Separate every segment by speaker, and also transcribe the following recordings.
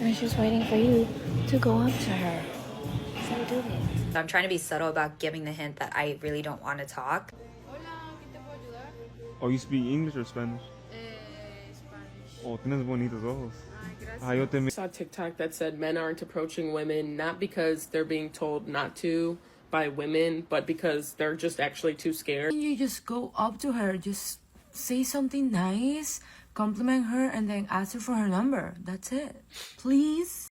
Speaker 1: and she's waiting for you to go up to her. So do it.
Speaker 2: I'm trying to be subtle about giving the hint that I really don't want to talk.
Speaker 3: Oh, you speak English or Spanish?
Speaker 4: Spanish.
Speaker 3: Oh, tienes bonitos ojos.
Speaker 4: Ay, gracias.
Speaker 5: I saw TikTok that said men aren't approaching women not because they're being told not to by women, but because they're just actually too scared.
Speaker 1: You just go up to her, just say something nice, compliment her, and then ask her for her number. That's it. Please.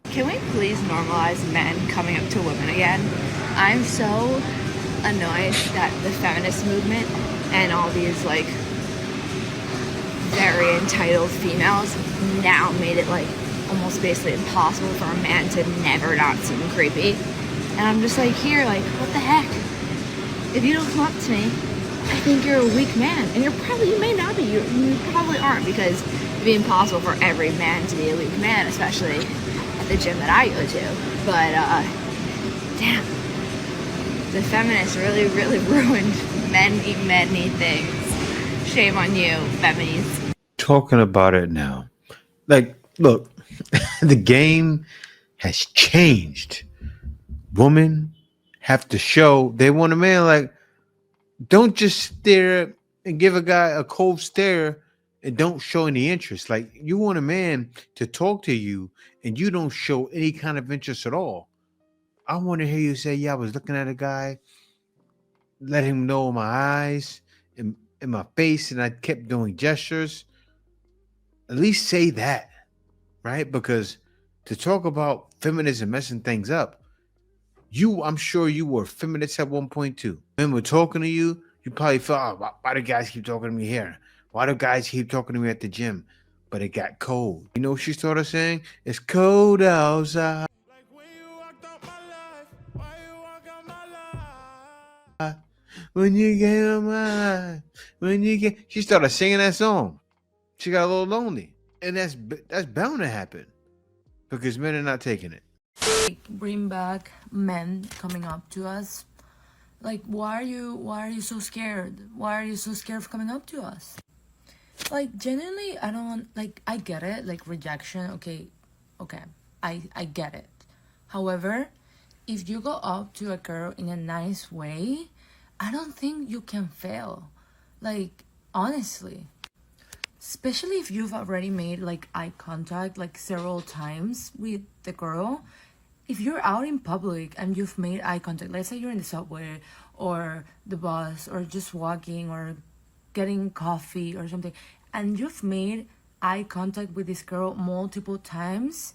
Speaker 1: Can we please normalize men coming up to women again? I'm so annoyed that the feminist movement and all these like very entitled females now made it like almost basically impossible for a man to never not seem creepy. And I'm just like, here, like, what the heck? If you don't come up to me, I think you're a weak man. And you may not be, you probably aren't, because it'd be impossible for every man to be a weak man, especially at the gym that I go to. But damn, the feminists really ruined many things. Shame on you, feminists.
Speaker 6: Talking about it now, like, look, the game has changed. Women have to show they want a man. Like, don't just stare and give a guy a cold stare and don't show any interest. Like, you want a man to talk to you and you don't show any kind of interest at all. I want to hear you say, yeah, I was looking at a guy, let him know in my eyes, in my face, and I kept doing gestures. At least say that, right? Because to talk about feminism messing things up, I'm sure you were feminist at one point too. Men were talking to you, you probably felt, oh, why do guys keep talking to me here? Why do guys keep talking to me at the gym? But it got cold. You know what she started saying? It's cold outside. When you get on my life, she started singing that song. She got a little lonely, and that's bound to happen because men are not taking it.
Speaker 1: Bring back men coming up to us. Like, why are you so scared? Why are you so scared of coming up to us? Like, genuinely, I don't want, like, I get it, like, rejection, okay, I get it. However, if you go up to a girl in a nice way, I don't think you can fail. Like, honestly. Especially if you've already made, like, eye contact, like, several times with the girl. If you're out in public and you've made eye contact, let's say you're in the subway or the bus or just walking or getting coffee or something, and you've made eye contact with this girl multiple times,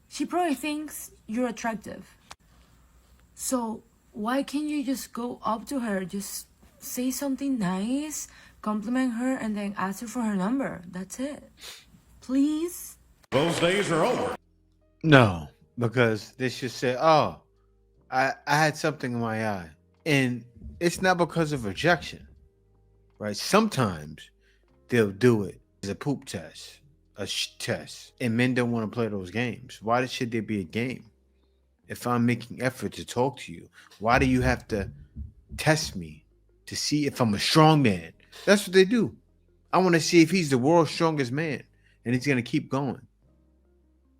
Speaker 1: she probably thinks you're attractive. So why can't you just go up to her, just say something nice, compliment her, and then ask her for her number? That's it. Please?
Speaker 7: Those days are over.
Speaker 6: No, because they should say, oh, I had something in my eye. And it's not because of rejection, right? Sometimes they'll do it as a poop test, test. And men don't want to play those games. Why should there be a game? If I'm making effort to talk to you, why do you have to test me to see if I'm a strong man? That's what they do. I want to see if he's the world's strongest man and he's going to keep going.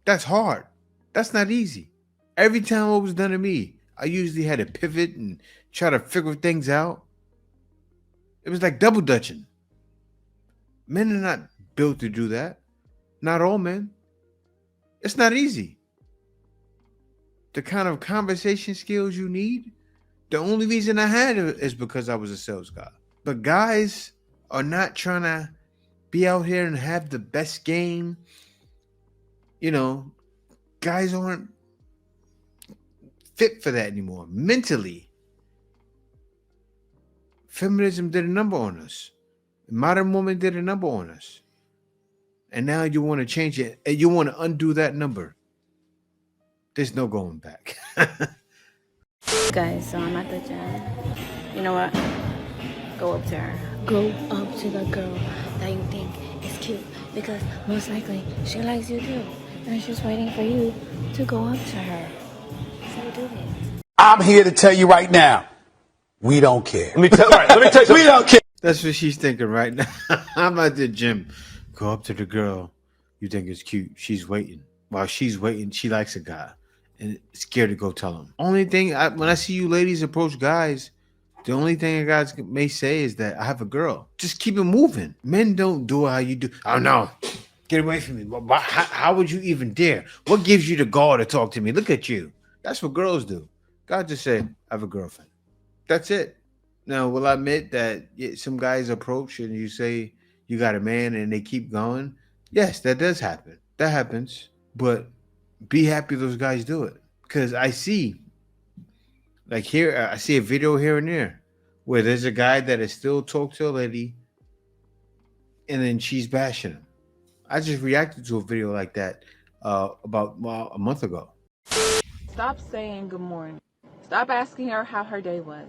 Speaker 6: That's hard. That's not easy. Every time it was done to me, I usually had to pivot and try to figure things out. It was like double dutching. Men are not built to do that. Not all men. It's not easy. The kind of conversation skills you need, the only reason I had it is because I was a sales guy. But guys are not trying to be out here and have the best game. You know, guys aren't fit for that anymore. Mentally, feminism did a number on us. Modern woman did a number on us. And now you want to change it. And you want to undo that number. There's no going back.
Speaker 1: Guys, so I'm at the gym. You know what? Go up to her. Go up to the girl that you think is cute, because most likely she likes you too. And she's waiting for you to go up to her. So do it.
Speaker 7: I'm here to tell you right now, we don't care.
Speaker 8: Let me tell you something.
Speaker 7: We don't care.
Speaker 6: That's what she's thinking right now. I'm at the gym. Go up to the girl you think is cute. She's waiting. While she's waiting, she likes a guy and scared to go tell him. Only thing, when I see you ladies approach guys, the only thing a guys may say is that I have a girl. Just keep it moving. Men don't do how you do. Oh, no. Get away from me. How would you even dare? What gives you the gall to talk to me? Look at you. That's what girls do. God just said, I have a girlfriend. That's it. Now, will I admit that some guys approach and you say you got a man and they keep going? Yes, that does happen. That happens. But be happy those guys do it. Because I see, like here, I see a video here and there where there's a guy that is still talk to a lady and then she's bashing him. I just reacted to a video like that about a month ago.
Speaker 9: Stop saying good morning. Stop asking her how her day was.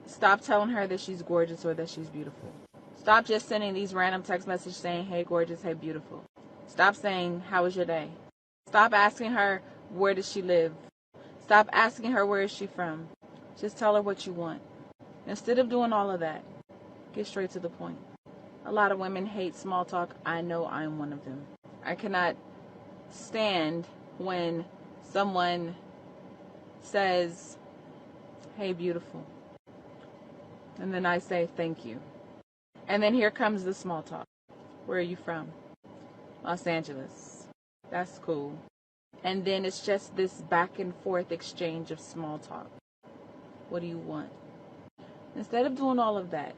Speaker 9: Stop telling her that she's gorgeous or that she's beautiful. Stop just sending these random text messages saying, hey, gorgeous, hey, beautiful. Stop saying, how was your day? Stop asking her, where does she live? Stop asking her, where is she from? Just tell her what you want. Instead of doing all of that, get straight to the point. A lot of women hate small talk. I know I'm one of them. I cannot stand when someone says, hey, beautiful. And then I say, thank you. And then here comes the small talk. Where are you from? Los Angeles. That's cool. And then it's just this back and forth exchange of small talk. What do you want? Instead of doing all of that,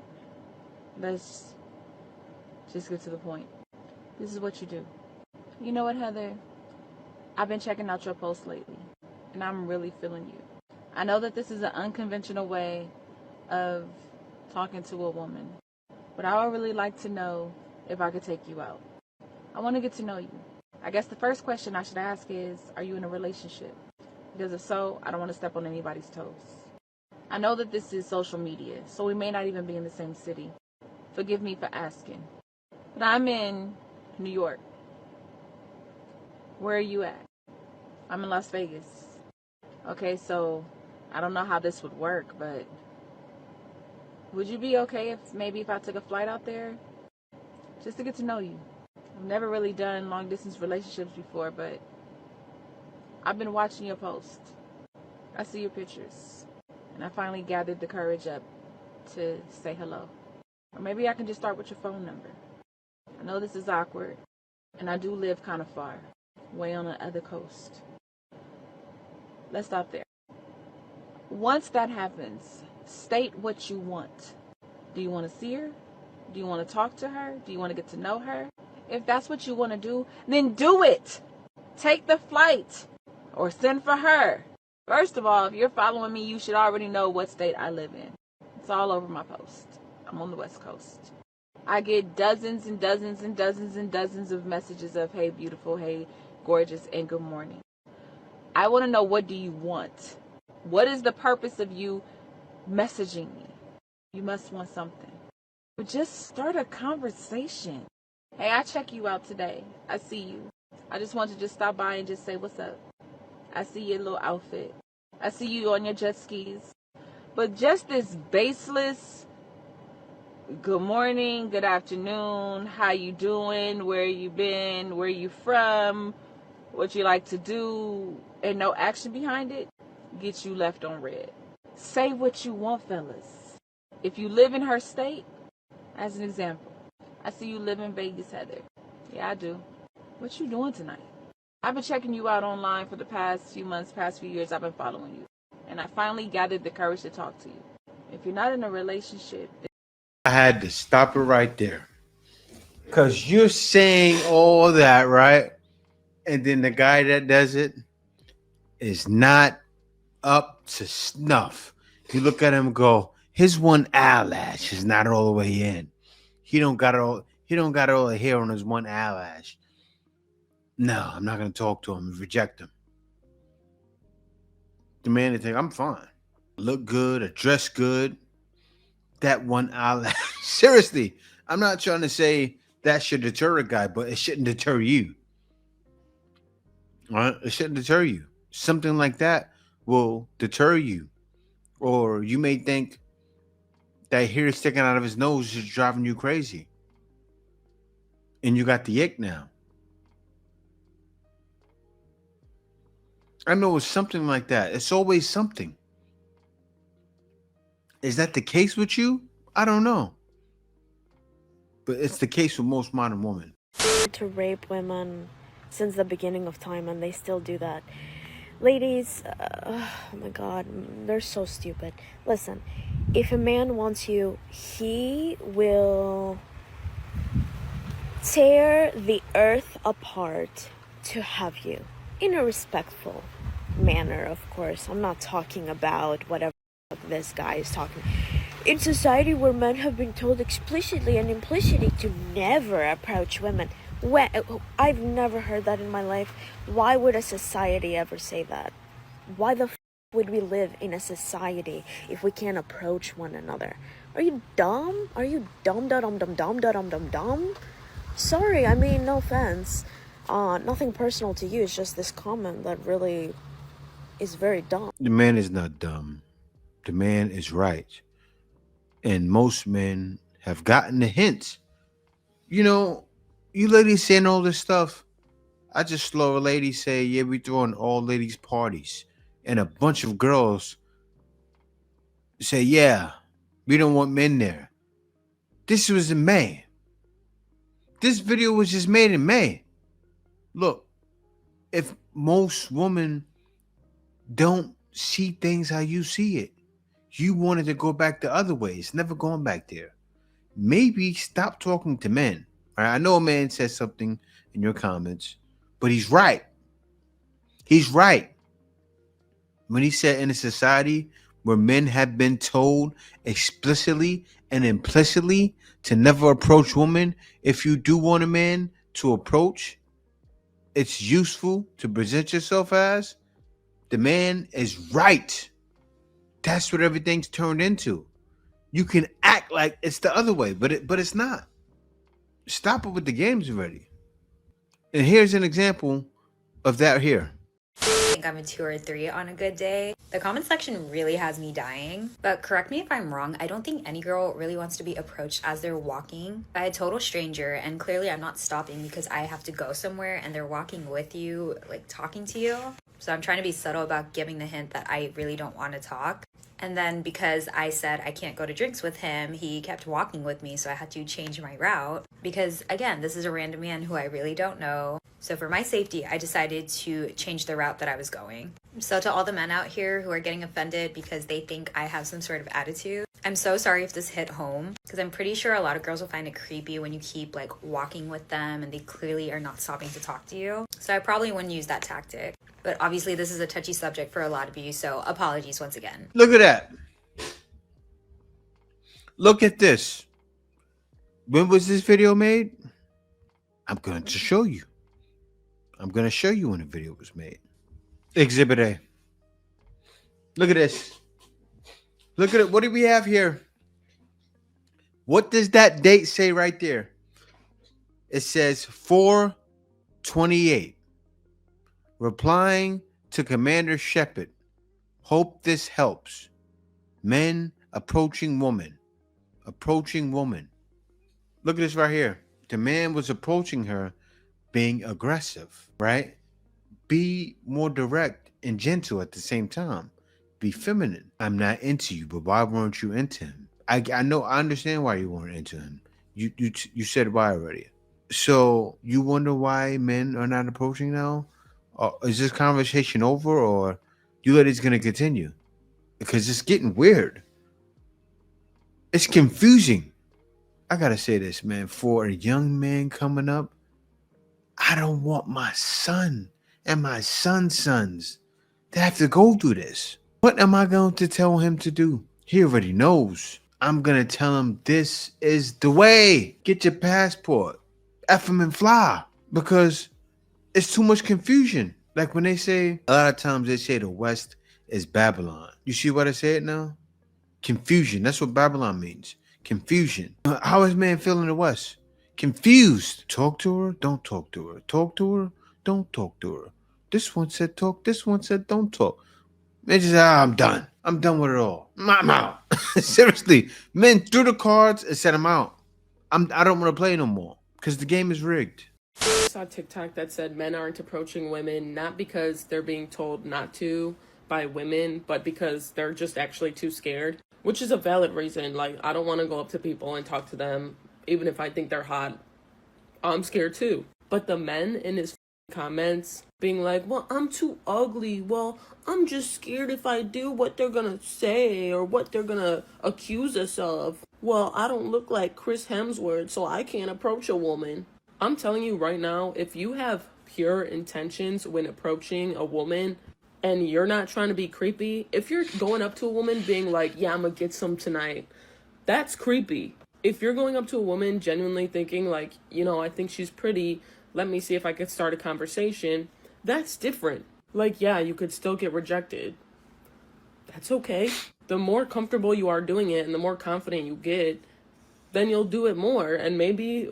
Speaker 9: let's just get to the point. This is what you do. You know what, Heather? I've been checking out your posts lately, and I'm really feeling you. I know that this is an unconventional way of talking to a woman, but I would really like to know if I could take you out. I want to get to know you. I guess the first question I should ask is, are you in a relationship? Because if so, I don't want to step on anybody's toes. I know that this is social media, so we may not even be in the same city. Forgive me for asking. But I'm in New York. Where are you at? I'm in Las Vegas. Okay, so I don't know how this would work, but would you be okay if I took a flight out there? Just to get to know you. I've never really done long distance relationships before, but I've been watching your posts. I see your pictures. And I finally gathered the courage up to say hello. Or maybe I can just start with your phone number. I know this is awkward, and I do live kind of far, way on the other coast. Let's stop there. Once that happens, state what you want. Do you want to see her? Do you want to talk to her? Do you want to get to know her? If that's what you want to do, then do it. Take the flight or send for her. First of all, if you're following me, you should already know what state I live in. It's all over my post. I'm on the West Coast. I get dozens and dozens and dozens and dozens of messages of, hey, beautiful, hey, gorgeous, and good morning. I want to know, what do you want? What is the purpose of you messaging me? You must want something. But just start a conversation. Hey, I check you out today. I see you. I just want to just stop by and just say, what's up? I see your little outfit. I see you on your jet skis. But just this baseless, good morning, good afternoon, how you doing, where you been, where you from, what you like to do, and no action behind it, gets you left on red. Say what you want, fellas. If you live in her state, as an example, I see you live in Vegas, Heather. Yeah, I do. What you doing tonight? I've been checking you out online for the past few months, past few years. I've been following you. And I finally gathered the courage to talk to you. If you're not in a relationship...
Speaker 6: I had to stop it right there. Because you're saying all that, right? And then the guy that does it is not up to snuff. You look at him and go, his one eyelash is not all the way in. He don't got all the hair on his one eyelash. No, I'm not gonna talk to him. Reject him. The man to think I'm fine. Look good, I dress good. That one eyelash. Seriously, I'm not trying to say that should deter a guy, but it shouldn't deter you. All right? It shouldn't deter you. Something like that will deter you Or you may think that hair sticking out of his nose is driving you crazy. And you got the ick now. I know it's something like that. It's always something. Is that the case with you? I don't know. But it's the case with most modern women.
Speaker 8: To rape women since the beginning of time, and they still do that. Ladies, oh my god, they're so stupid. Listen, if a man wants you, he will tear the earth apart to have you, in a respectful manner, of course. I'm not talking about whatever this guy is talking. In society where men have been told explicitly and implicitly to never approach women. I've never heard that in my life. Why would a society ever say that? Why the would we live in a society if we can't approach one another? Are you dumb? Are you dumb? Sorry, I mean, no offense. Nothing personal to you. It's just this comment that really is very dumb.
Speaker 6: The man is not dumb. The man is right. And most men have gotten the hint. You know, you ladies saying all this stuff. I just saw a lady say, yeah, we throwing all ladies parties. And a bunch of girls say, yeah, we don't want men there. This was in May. This video was just made in May. Look, if most women don't see things how you see it, you wanted to go back the other way. It's never going back there. Maybe stop talking to men. All right? I know a man said something in your comments, but he's right. He's right. When he said in a society where men have been told explicitly and implicitly to never approach women, if you do want a man to approach, it's useful to present yourself as. The man is right. That's what everything's turned into. You can act like it's the other way, but it's not. Stop it with the games already. And here's an example of that here.
Speaker 2: I think I'm a 2 or 3 on a good day. The comment section really has me dying. But correct me if I'm wrong, I don't think any girl really wants to be approached as they're walking by a total stranger, and clearly I'm not stopping because I have to go somewhere and they're walking with you, like talking to you. So I'm trying to be subtle about giving the hint that I really don't want to talk. And then because I said I can't go to drinks with him, he kept walking with me, so I had to change my route. Because again, this is a random man who I really don't know. So for my safety, I decided to change the route that I was going. So to all the men out here who are getting offended because they think I have some sort of attitude, I'm so sorry if this hit home, because I'm pretty sure a lot of girls will find it creepy when you keep like walking with them and they clearly are not stopping to talk to you. So I probably wouldn't use that tactic. But obviously this is a touchy subject for a lot of you, so apologies once again.
Speaker 6: Look at that. Look at this. When was this video made? I'm going to show you. I'm going to show you when the video was made. Exhibit A. Look at this. Look at it. What do we have here? What does that date say right there? It says 4/28. Replying to Commander Shepard. Hope this helps. Men approaching woman. Approaching woman. Look at this right here. The man was approaching her being aggressive, right? Be more direct and gentle at the same time. Be feminine. I'm not into you, but why weren't you into him? I know, I understand why you weren't into him. You said why already. So you wonder why men are not approaching now? Is this conversation over, or you let it's gonna continue? Because it's getting weird. It's confusing. I gotta say this, man. For a young man coming up, I don't want my son and my son's sons to have to go through this. What am I going to tell him to do? He already knows. I'm gonna tell him this is the way. Get your passport. F him and fly. Because it's too much confusion. Like when they say, a lot of times they say the West is Babylon. You see what I said now? Confusion. That's what Babylon means. Confusion. How is man feeling in the West? Confused. Talk to her, don't talk to her. Talk to her, don't talk to her. This one said talk, this one said don't talk. They just say, I'm done. I'm done with it all. I'm out. Seriously, men threw the cards and said I'm out. I don't want to play no more because the game is rigged.
Speaker 5: I saw a TikTok that said men aren't approaching women not because they're being told not to by women, but because they're just actually too scared, which is a valid reason. Like, I don't want to go up to people and talk to them, even if I think they're hot. I'm scared too. But the men in his comments being like, well, I'm too ugly. Well, I'm just scared if I do what they're gonna say or what they're gonna accuse us of. Well, I don't look like Chris Hemsworth, so I can't approach a woman. I'm telling you right now, if you have pure intentions when approaching a woman and you're not trying to be creepy, if you're going up to a woman being like, yeah, I'm gonna get some tonight, that's creepy. If you're going up to a woman genuinely thinking like, you know, I think she's pretty, let me see if I could start a conversation, that's different. Like, yeah, you could still get rejected. That's okay. The more comfortable you are doing it and the more confident you get, then you'll do it more, and maybe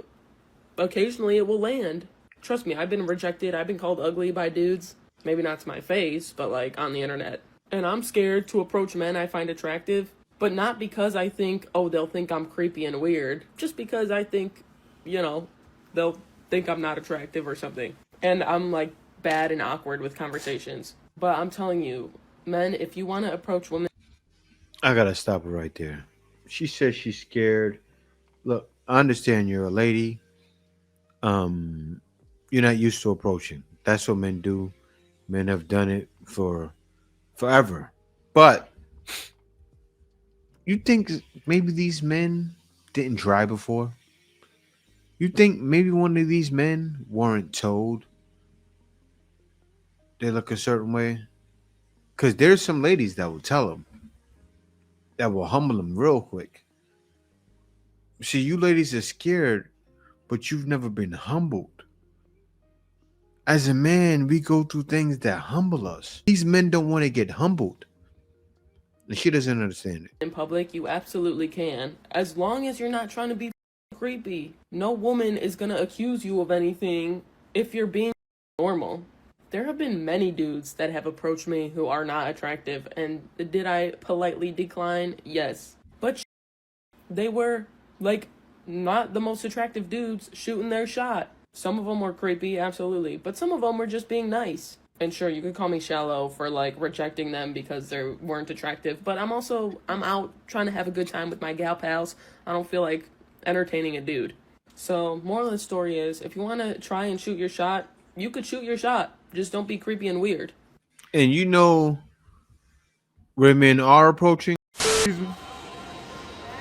Speaker 5: occasionally it will land. Trust me, I've been rejected. I've been called ugly by dudes. Maybe not to my face, but like on the internet. And I'm scared to approach men I find attractive, but not because I think, oh, they'll think I'm creepy and weird. Just because I think, you know, they'll think I'm not attractive or something. And I'm like bad and awkward with conversations. But I'm telling you, men, if you want to approach women,
Speaker 6: I gotta stop her right there. She says she's scared. Look, I understand you're a lady. You're not used to approaching. That's what men do. Men have done it for forever. But you think maybe these men didn't try before? You think maybe one of these men weren't told they look a certain way? Because there's some ladies that will tell them, that will humble them real quick. See, you ladies are scared, but you've never been humbled. As a man, we go through things that humble us. These men don't want to get humbled. And she doesn't understand it.
Speaker 5: in public, you absolutely can. As long as you're not trying to be creepy. No woman is gonna accuse you of anything if you're being normal. There have been many dudes that have approached me who are not attractive, and did I politely decline? Yes. But they were, like, not the most attractive dudes shooting their shot. Some of them were creepy, absolutely, but some of them were just being nice. And sure, you could call me shallow for, like, rejecting them because they weren't attractive, but I'm out trying to have a good time with my gal pals. I don't feel like entertaining a dude. So, moral of the story is, if you want to try and shoot your shot, you could shoot your shot. Just don't be creepy and weird.
Speaker 6: And you know where men are approaching?
Speaker 3: Excuse me.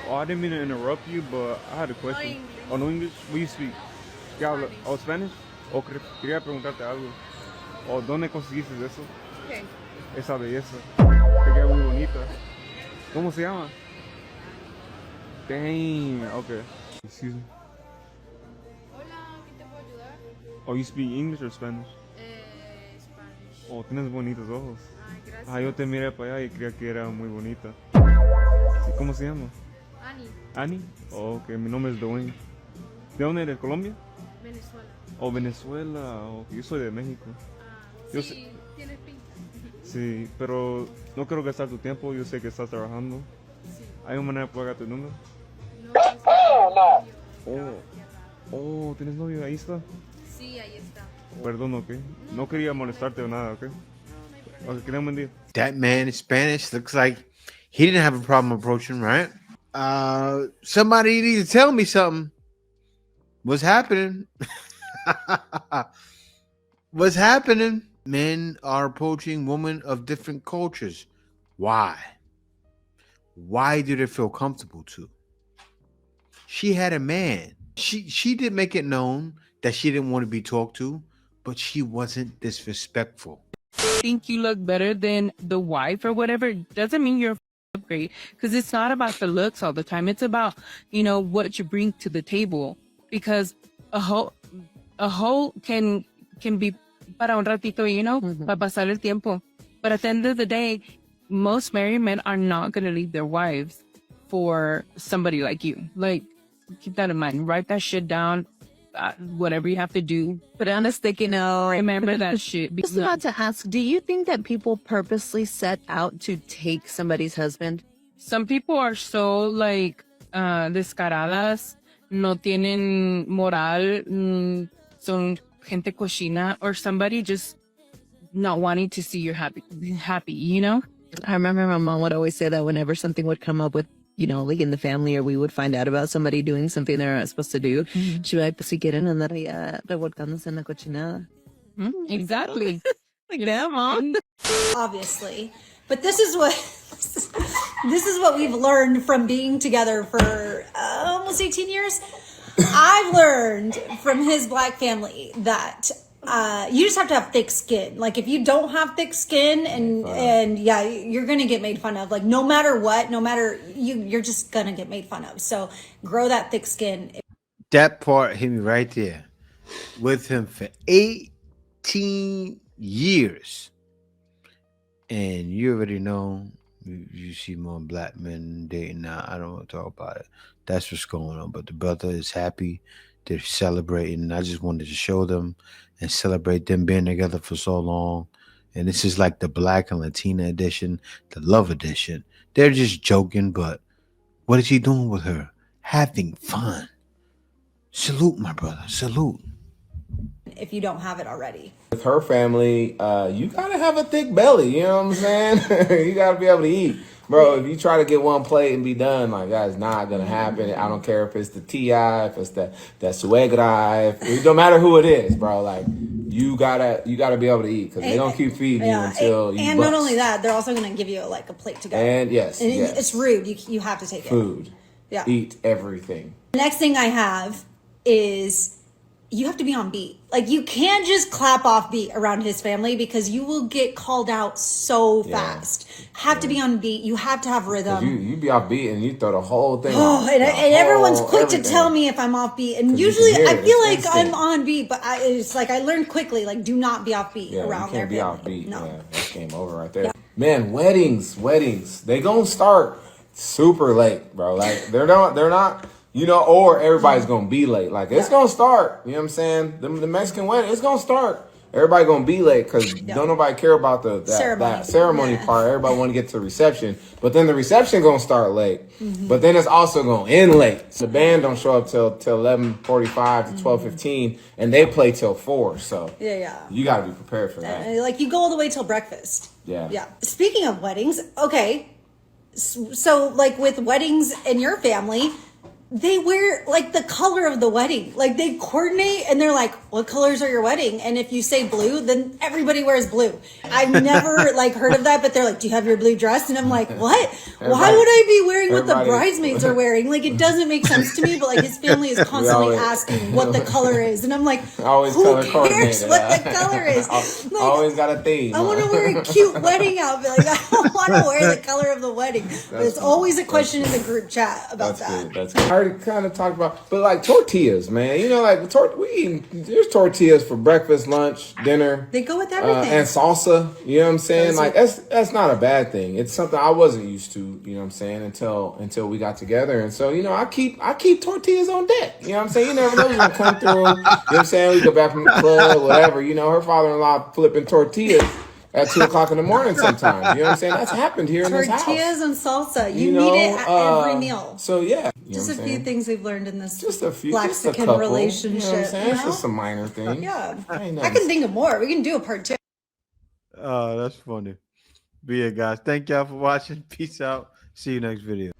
Speaker 3: Oh, I didn't mean to interrupt you, but I had a question. Oh, no English? What do you speak? ¿Qué habla? Oh, Spanish? Oh, quería preguntarte algo. Oh, ¿dónde conseguiste eso?
Speaker 4: ¿Qué?
Speaker 3: Esa belleza. Te queda muy bonita. ¿Cómo se llama? Dang, okay. Excuse me.
Speaker 4: Hola, ¿qué te puedo ayudar?
Speaker 3: Oh, you speak English or Spanish?
Speaker 4: Spanish.
Speaker 3: Oh, tienes bonitos ojos.
Speaker 4: Ay, gracias.
Speaker 3: Ah, yo te miré para allá y creía que era muy bonita. Sí, ¿cómo se llama?
Speaker 4: Ani,
Speaker 3: Annie. Oh, ok, mi nombre es Dwayne. ¿De dónde eres? ¿Colombia?
Speaker 4: Venezuela.
Speaker 3: Oh, Venezuela. Oh, yo soy de México. Yo
Speaker 4: Sí, tienes pinta.
Speaker 3: Sí, pero no quiero gastar tu tiempo. Yo sé que estás trabajando.
Speaker 4: Sí.
Speaker 3: ¿Hay una manera de pagar tu número?
Speaker 4: No, es novio.
Speaker 3: Oh, oh, ¿tienes novio? Ahí está.
Speaker 4: Sí, ahí está.
Speaker 3: Perdón, ok. No quería molestarte o nada, ok. Ok, que tenga un buen día.
Speaker 6: That man in Spanish looks like he didn't have a problem approaching, right? Somebody need to tell me something. What's happening? What's happening? Men are approaching women of different cultures. Why? Why do they feel comfortable to? She had a man. She did make it known that she didn't want to be talked to, but she wasn't disrespectful.
Speaker 10: Think you look better than the wife or whatever doesn't mean you're great, because it's not about the looks all the time. It's about, you know, what you bring to the table, because a hoe can be para un ratito, you know, para pasar el tiempo. But at the end of the day, most married men are not going to leave their wives for somebody like you. Like, keep that in mind. Write that shit down. whatever you have to do.
Speaker 8: Put on a sticky note.
Speaker 10: Remember that shit.
Speaker 8: Just about to ask, do you think that people purposely set out to take somebody's husband?
Speaker 10: Some people are so like descaradas, no tienen moral, son gente cochina, or somebody just not wanting to see you happy, you know?
Speaker 8: I remember my mom would always say that whenever something would come up with, you know, like in the family, or we would find out about somebody doing something they're not supposed to do, she'd be like, pues si quieren andar ya revolcándose en la cochinada.
Speaker 10: Exactly.
Speaker 8: Like, damn, mom.
Speaker 11: Obviously. But this is what we've learned from being together for almost 18 years. I've learned from his black family that you just have to have thick skin. Like, if you don't have thick skin, and yeah, you're gonna get made fun of. Like, no matter what, no matter you're just gonna get made fun of. So grow that thick skin.
Speaker 6: That part hit me right there. With him for 18 years. And you already know, you see more black men dating now. I don't want to talk about it. That's what's going on. But the brother is happy. They're celebrating. And I just wanted to show them and celebrate them being together for so long. And this is like the Black and Latina edition, the love edition. They're just joking, but what is he doing with her? Having fun. Salute, my brother. Salute.
Speaker 11: If you don't have it already.
Speaker 12: With her family, you gotta have a thick belly, you know what I'm saying? You gotta be able to eat. Bro, if you try to get one plate and be done, like, that's not gonna happen. I don't care if it's the TI, if it's the suegra, it don't matter who it is, bro. Like, you gotta be able to eat, because they're gonna keep feeding you until you
Speaker 11: And
Speaker 12: bust.
Speaker 11: not only that, they're also gonna give you like a plate to go.
Speaker 12: And yes.
Speaker 11: It's rude. You have to take
Speaker 12: Food.
Speaker 11: it. Yeah.
Speaker 12: Eat everything.
Speaker 11: The next thing I have is you have to be on beat. Like, you can't just clap off beat around his family, because you will get called out so fast. Have to be on beat. You have to have rhythm.
Speaker 12: You be off beat and you throw the whole thing
Speaker 11: Oh,
Speaker 12: off.
Speaker 11: and everyone's quick to tell me if I'm off beat. And usually I feel like I'm on beat, but it's like I learned quickly, like, do not be off beat around their family.
Speaker 12: You can't be off beat.
Speaker 11: No.
Speaker 12: Yeah, that's game over right there. Yeah. Man, weddings. They gonna start super late, bro. Like, they're not, you know, or everybody's gonna be late. Like, it's gonna start, you know what I'm saying? The Mexican wedding, it's gonna start. Everybody gonna be late, because don't nobody care about that ceremony part. Everybody want to get to the reception, but then the reception gonna start late. But then it's also gonna end late. The band don't show up till 11:45 to 12:15, and they play till 4. So you gotta be prepared for that.
Speaker 11: Like, you go all the way till breakfast.
Speaker 12: Yeah.
Speaker 11: Speaking of weddings, okay. So, like, with weddings in your family, they wear like the color of the wedding. Like, they coordinate, and they're like, what colors are your wedding? And if you say blue, then everybody wears blue. I've never like heard of that, but they're like, do you have your blue dress? And I'm like, what? Why would I be wearing what the bridesmaids are wearing? Like, it doesn't make sense to me, but like, his family is constantly asking what the color is. And I'm like, who cares what the color is? Like,
Speaker 12: always got a theme.
Speaker 11: I want to wear a cute wedding outfit. Like, I don't want to wear the color of the wedding. But it's always a question in the group chat about that.
Speaker 12: That's good. I already kind of talked about, but like tortillas, man. You know, like there's tortillas for breakfast, lunch, dinner.
Speaker 11: They go with everything.
Speaker 12: And salsa. You know what I'm saying? Like, that's not a bad thing. It's something I wasn't used to. You know what I'm saying? Until we got together, and so, you know, I keep tortillas on deck. You know what I'm saying? You never know who's gonna come through. You know what I'm saying? We go back from the club, whatever. You know, her father-in-law flipping tortillas at 2:00 in the morning sometimes. You know what I'm saying? That's happened here in this house.
Speaker 11: Tortillas and salsa. You need it at every meal.
Speaker 12: So, yeah.
Speaker 11: Just a few things we've learned in this
Speaker 12: Mexican
Speaker 11: relationship.
Speaker 12: You know what I'm saying? It's just a minor thing.
Speaker 11: Yeah. I can think of more. We can do a part 2.
Speaker 6: Oh, that's funny. But yeah, guys, thank y'all for watching. Peace out. See you next video.